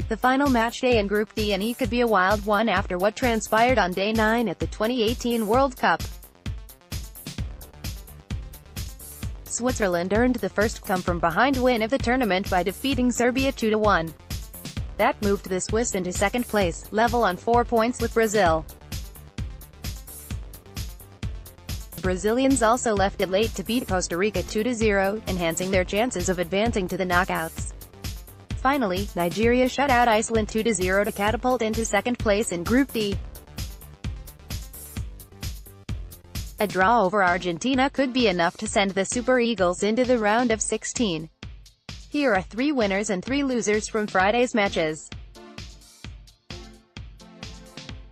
The final match day in Group D and E could be a wild one after what transpired on Day 9 at the 2018 World Cup. Switzerland earned the first come-from-behind win of the tournament by defeating Serbia 2-1. That moved the Swiss into second place, level on 4 points with Brazil. Brazilians also left it late to beat Costa Rica 2-0, enhancing their chances of advancing to the knockouts. Finally, Nigeria shut out Iceland 2-0 to catapult into second place in Group D. A draw over Argentina could be enough to send the Super Eagles into the round of 16. Here are 3 winners and 3 losers from Friday's matches.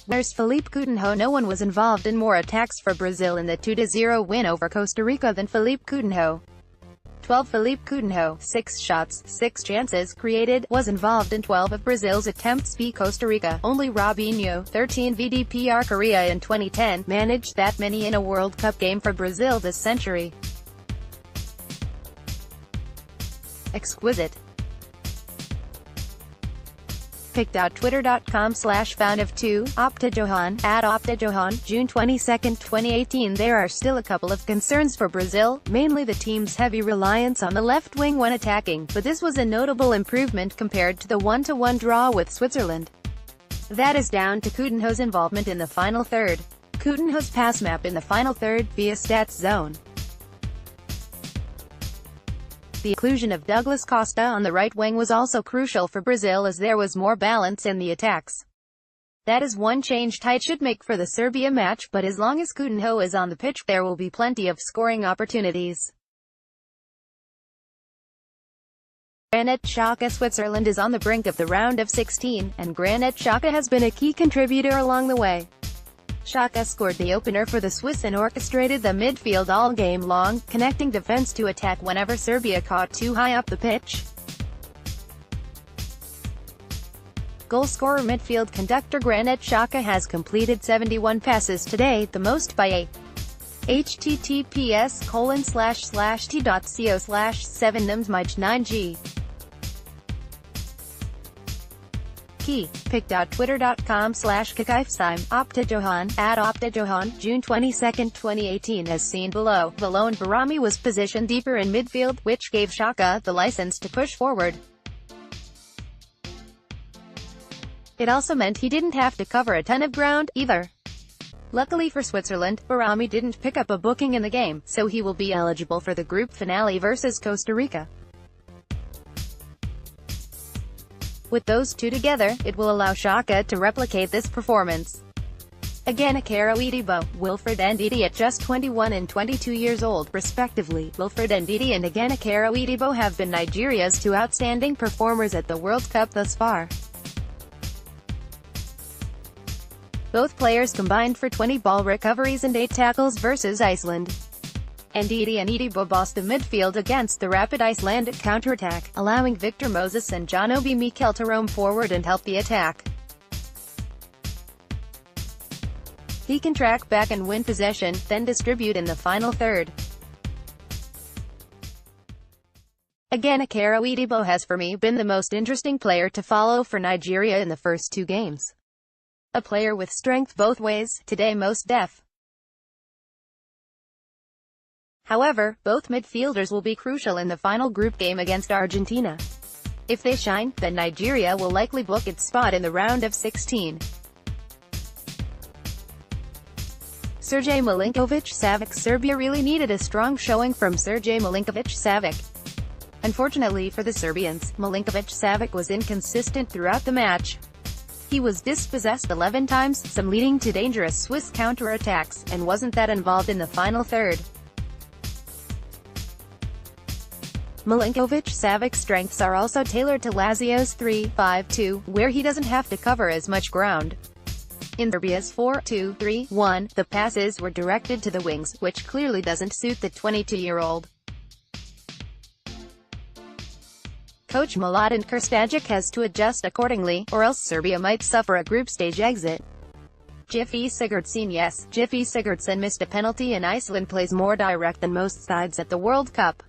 Winners: Philippe Coutinho. No one was involved in more attacks for Brazil in the 2-0 win over Costa Rica than Philippe Coutinho. 12 Philippe Coutinho, 6 shots, 6 chances created, was involved in 12 of Brazil's attempts beat Costa Rica. Only Robinho, 13 VDPR Korea in 2010, managed that many in a World Cup game for Brazil this century. Exquisite. Picked out Twitter.com/Fanof2, OptaJohan, @OptaJohan, June 22, 2018. There are still a couple of concerns for Brazil, mainly the team's heavy reliance on the left wing when attacking, but this was a notable improvement compared to the 1-1 draw with Switzerland. That is down to Coutinho's involvement in the final third. Coutinho's pass map in the final third, via Stats Zone. The inclusion of Douglas Costa on the right wing was also crucial for Brazil as there was more balance in the attacks. That is one change Tite should make for the Serbia match, but as long as Coutinho is on the pitch, there will be plenty of scoring opportunities. Granit Xhaka. Switzerland is on the brink of the round of 16, and Granit Xhaka has been a key contributor along the way. Xhaka scored the opener for the Swiss and orchestrated the midfield all game long, connecting defense to attack whenever Serbia caught too high up the pitch. Goalscorer midfield conductor Granit Xhaka has completed 71 passes today, the most by a https://t.co/7nms9g. Key. Picked out Twitter.com/Kakaifsime, OptaJohan, @OptaJohan, June 22, 2018. As seen below, the lone Barami was positioned deeper in midfield, which gave Xhaka the license to push forward. It also meant he didn't have to cover a ton of ground, either. Luckily for Switzerland, Barami didn't pick up a booking in the game, so he will be eligible for the group finale versus Costa Rica. With those two together, it will allow Xhaka to replicate this performance. Again, Akero Idibo, Wilfred Ndidi at just 21 and 22 years old, respectively. Wilfred Ndidi and again Akero Idibo have been Nigeria's 2 outstanding performers at the World Cup thus far. Both players combined for 20 ball recoveries and 8 tackles versus Iceland. Ndidi and Idibo bossed the midfield against the rapid Icelandic counterattack, allowing Victor Moses and John Obi Mikel to roam forward and help the attack. He can track back and win possession, then distribute in the final third. Again, Akero Idibo has for me been the most interesting player to follow for Nigeria in the first 2 games. A player with strength both ways, today most def. However, both midfielders will be crucial in the final group game against Argentina. If they shine, then Nigeria will likely book its spot in the round of 16. Sergej Milinković-Savić. Serbia really needed a strong showing from Sergej Milinković-Savić. Unfortunately for the Serbians, Milinković-Savić was inconsistent throughout the match. He was dispossessed 11 times, some leading to dangerous Swiss counter-attacks, and wasn't that involved in the final third. Milinković-Savic's strengths are also tailored to Lazio's 3-5-2, where he doesn't have to cover as much ground. In Serbia's 4-2-3-1, the passes were directed to the wings, which clearly doesn't suit the 22-year-old. Coach Mladen Krstajic has to adjust accordingly, or else Serbia might suffer a group stage exit. Gylfi Sigurdsson. Yes, Gylfi Sigurdsson missed a penalty and Iceland plays more direct than most sides at the World Cup.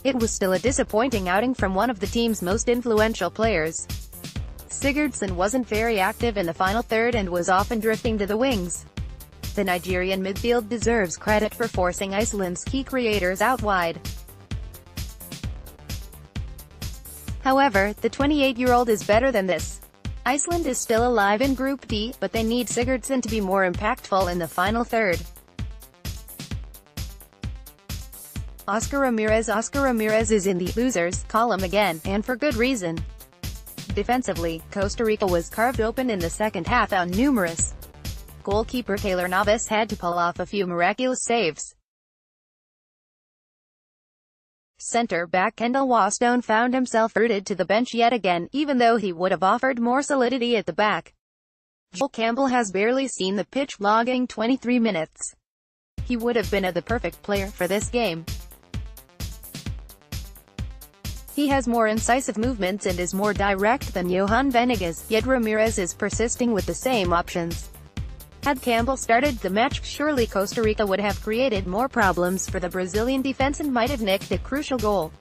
It was still a disappointing outing from one of the team's most influential players. Sigurdsson wasn't very active in the final third and was often drifting to the wings. The Nigerian midfield deserves credit for forcing Iceland's key creators out wide. However, the 28-year-old is better than this. Iceland is still alive in Group D, but they need Sigurdsson to be more impactful in the final third. Oscar Ramirez is in the losers column again, and for good reason. Defensively, Costa Rica was carved open in the second half on numerous. Goalkeeper Keylor Navas had to pull off a few miraculous saves. Centre-back Kendall Wasstone found himself rooted to the bench yet again, even though he would have offered more solidity at the back. Joel Campbell has barely seen the pitch, logging 23 minutes. He would have been the perfect player for this game. He has more incisive movements and is more direct than Johan Venegas, yet Ramirez is persisting with the same options. Had Campbell started the match, surely Costa Rica would have created more problems for the Brazilian defense and might have nicked a crucial goal.